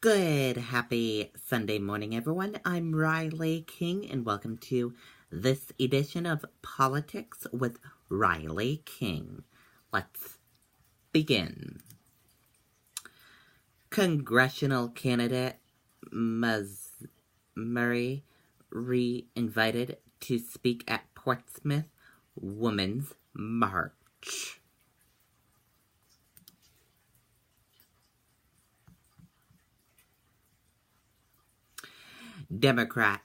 Good, happy Sunday morning, everyone. I'm Riley King, and welcome to this edition of Politics with Riley King. Let's begin. Congressional candidate Ms. Murray re-invited to speak at Portsmouth Women's March. Democrat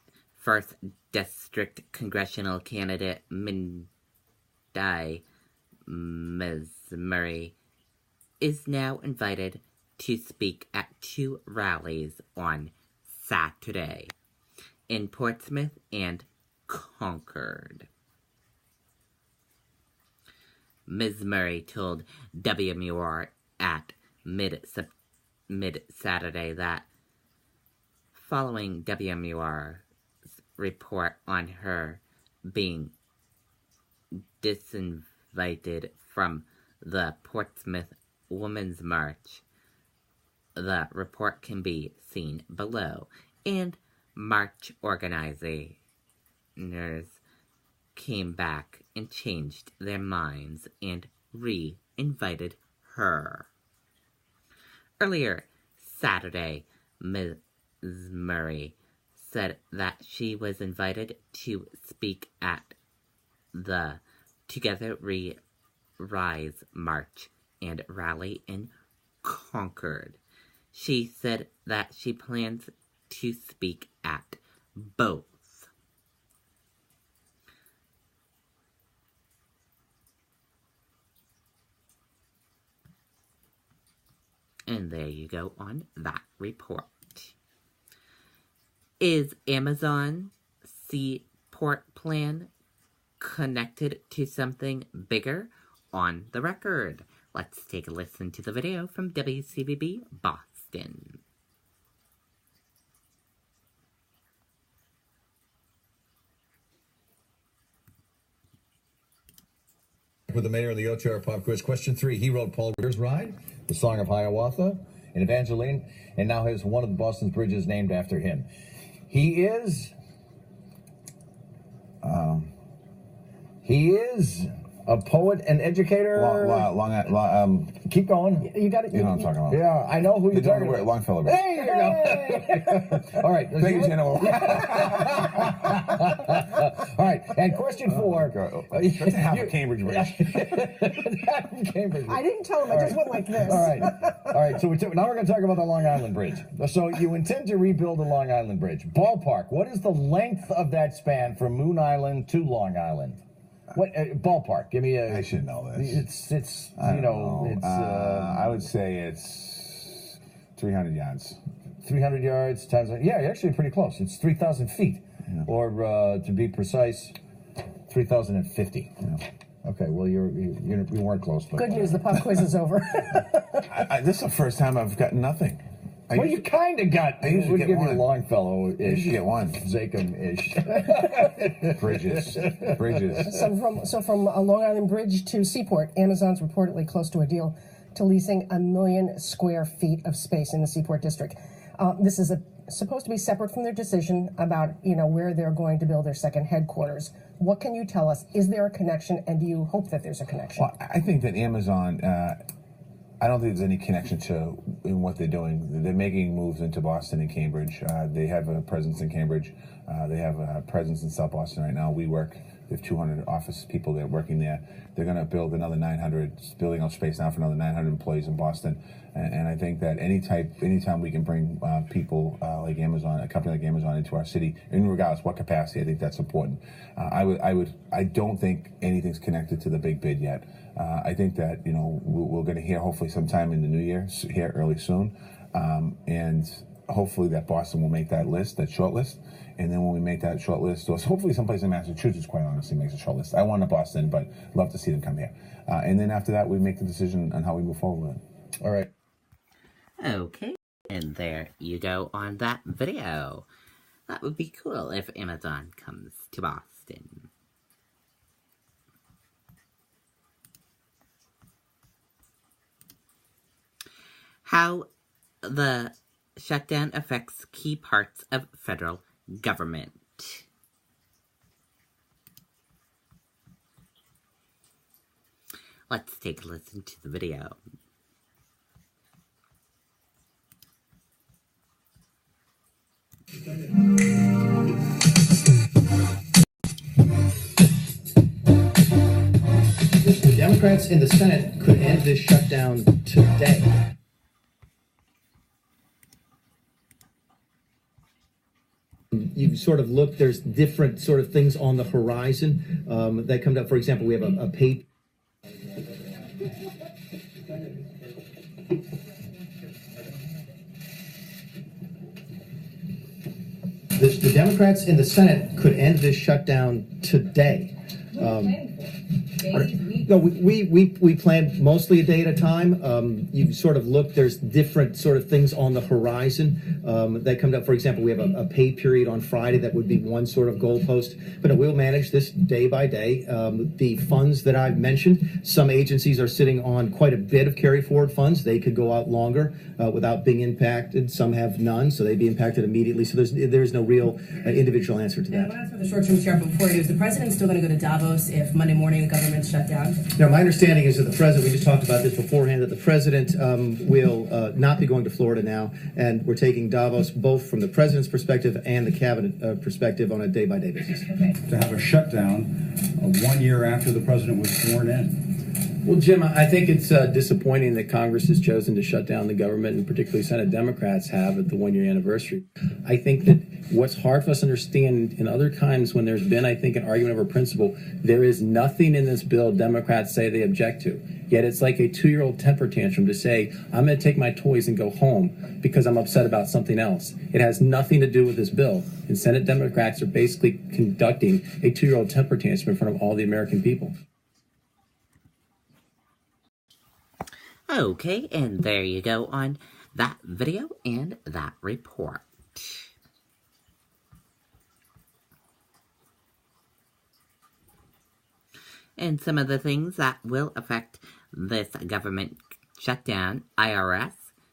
1st District Congressional candidate Mindy Ms. Murray is now invited to speak at two rallies on Saturday in Portsmouth and Concord. Ms. Murray told WMUR at mid-Saturday that following WMUR's report on her being disinvited from the Portsmouth Women's March, the report can be seen below, and March organizers came back and changed their minds and re-invited her. Earlier Saturday, Ms. Murray said that she was invited to speak at the Together We Rise March and rally in Concord. She said that she plans to speak at both. And there you go on that report. Is Amazon Seaport plan connected to something bigger? On the record. Let's take a listen to the video from WCVB Boston. With the mayor of the OTR Pop Quiz. Question 3. He wrote Paul Revere's Ride, the Song of Hiawatha, and Evangeline, and now has one of the Boston's bridges named after him. He is a poet and educator. Keep going. You got it. You know what I'm talking about. Yeah, I know who you're talking about. Longfellow. Hey, there you go. All right. Thank you, General. All right, and question 4. That's half of Cambridge Bridge. Cambridge. I didn't tell him. I just went like this. All right. So now we're going to talk about the Long Island Bridge. So you intend to rebuild the Long Island Bridge. Ballpark. What is the length of that span from Moon Island to Long Island? What ballpark? Give me a. I should know this. It's I would say it's 300 yards. 300 yards times. Yeah, you're actually pretty close. It's 3,000 feet, or to be precise, 3,050. Yeah. Okay, well you weren't close. But Good news. The pop quiz is over. This is the first time I've gotten nothing. You kind of got. I usually get give one. you Longfellow-ish. I usually get one. Zachem-ish. Bridges. So from Long Island Bridge to Seaport, Amazon's reportedly close to a deal to leasing 1 million square feet of space in the Seaport District. This is supposed to be separate from their decision about where they're going to build their second headquarters. What can you tell us? Is there a connection, and do you hope that there's a connection? Well, I think that Amazon. I don't think there's any connection in what they're doing. They're making moves into Boston and Cambridge. They have a presence in Cambridge. They have a presence in South Boston right now. They have 200 office people that are working there. They're going to build another 900, building out space now for another 900 employees in Boston. And I think that anytime we can bring people like Amazon, a company like Amazon, into our city, in regardless what capacity, I think that's important. I don't think anything's connected to the big bid yet. I think that we're going to hear hopefully sometime in the new year, here early soon, and hopefully that Boston will make that list, that short list. And then when we make that short list, or hopefully someplace in Massachusetts, quite honestly, makes a short list. I want to Boston, but love to see them come here. And then after that, we make the decision on how we move forward with it. All right. Okay, and there you go on that video. That would be cool if Amazon comes to Boston. How the shutdown affects key parts of federal government. Let's take a listen to the video. The Democrats in the Senate could end this shutdown today. You sort of look, there's different sort of things on the horizon that come up. For example, we have a paid. The Democrats in the Senate could end this shutdown today. No, we plan mostly a day at a time. You sort of look, there's different sort of things on the horizon that come up. For example, we have a pay period on Friday that would be one sort of goalpost. But we'll manage this day by day. The funds that I've mentioned, some agencies are sitting on quite a bit of carry forward funds. They could go out longer without being impacted. Some have none, so they'd be impacted immediately. So there's no real individual answer to that. I want to ask for the short-term share before you. Is the president still going to go to Davos if Monday morning the government's shut down? No, my understanding is that the president, we just talked about this beforehand, that the president will not be going to Florida now, and we're taking Davos both from the president's perspective and the cabinet perspective on a day-by-day basis. Okay. To have a shutdown 1 year after the president was sworn in. Well, Jim, I think it's disappointing that Congress has chosen to shut down the government, and particularly Senate Democrats have at the 1 year anniversary. I think that what's hard for us to understand in other times when there's been, I think, an argument over principle, there is nothing in this bill Democrats say they object to. Yet it's like a 2-year-old temper tantrum to say, I'm going to take my toys and go home because I'm upset about something else. It has nothing to do with this bill. And Senate Democrats are basically conducting a 2-year-old temper tantrum in front of all the American people. Okay, and there you go on that video and that report. And some of the things that will affect this government shutdown: IRS,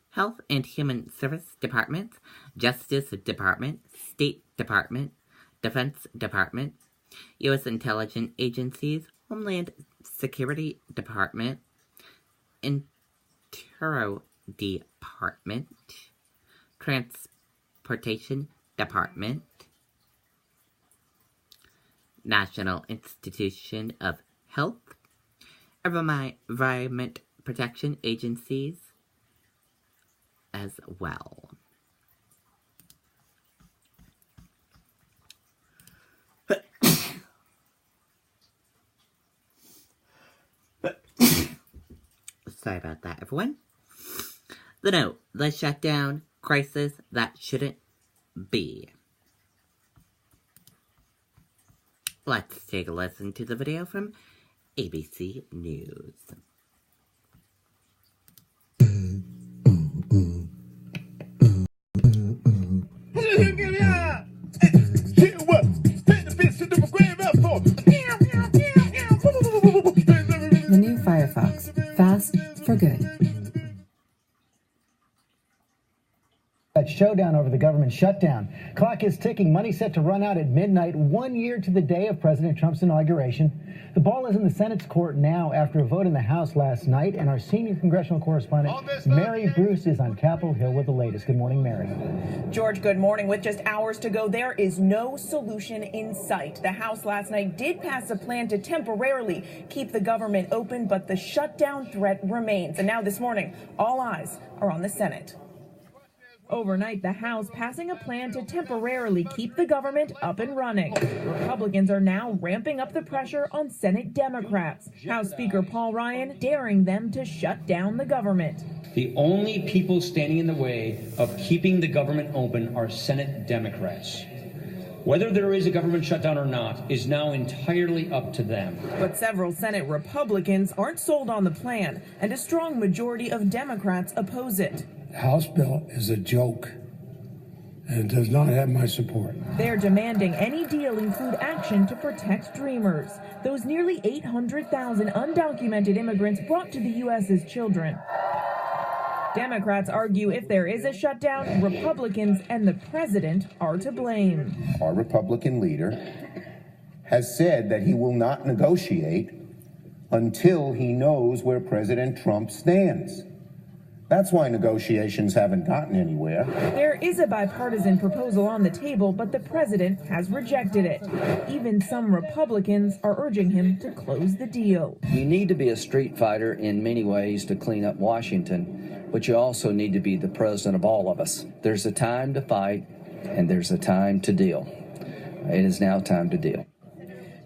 Health and Human Service Department, Justice Department, State Department, Defense Department, U.S. Intelligence Agencies, Homeland Security Department, Interior Department, Transportation Department, National Institution of Health, Environment Protection Agencies as well. Sorry about that, everyone. The note: the shutdown crisis that shouldn't be. Let's take a listen to the video from ABC News. The new Firefox. Fast for good. That showdown over the government shutdown. Clock is ticking. Money set to run out at midnight, 1 year to the day of President Trump's inauguration. The ball is in the Senate's court now after a vote in the House last night, and our senior congressional correspondent, Mary Bruce, is on Capitol Hill with the latest. Good morning, Mary. George, good morning. With just hours to go, there is no solution in sight. The House last night did pass a plan to temporarily keep the government open, but the shutdown threat remains. And now this morning, all eyes are on the Senate. Overnight, the House passing a plan to temporarily keep the government up and running. Republicans are now ramping up the pressure on Senate Democrats. House Speaker Paul Ryan daring them to shut down the government. The only people standing in the way of keeping the government open are Senate Democrats. Whether there is a government shutdown or not is now entirely up to them. But several Senate Republicans aren't sold on the plan, and a strong majority of Democrats oppose it. The House bill is a joke, and it does not have my support. They're demanding any deal include action to protect dreamers, those nearly 800,000 undocumented immigrants brought to the U.S. as children. Democrats argue if there is a shutdown, Republicans and the president are to blame. Our Republican leader has said that he will not negotiate until he knows where President Trump stands. That's why negotiations haven't gotten anywhere. There is a bipartisan proposal on the table, but the president has rejected it. Even some Republicans are urging him to close the deal. You need to be a street fighter in many ways to clean up Washington, but you also need to be the president of all of us. There's a time to fight, and there's a time to deal. It is now time to deal.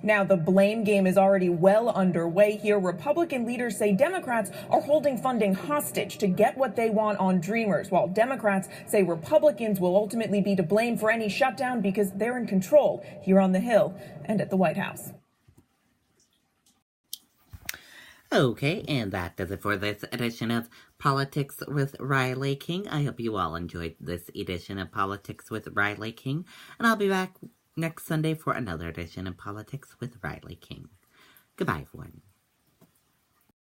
Now, the blame game is already well underway here. Republican leaders say Democrats are holding funding hostage to get what they want on Dreamers, while Democrats say Republicans will ultimately be to blame for any shutdown because they're in control here on the Hill and at the White House. Okay, and that does it for this edition of Politics with Riley King. I hope you all enjoyed this edition of Politics with Riley King, and I'll be back next Sunday for another edition of Politics with Riley King. Goodbye, everyone.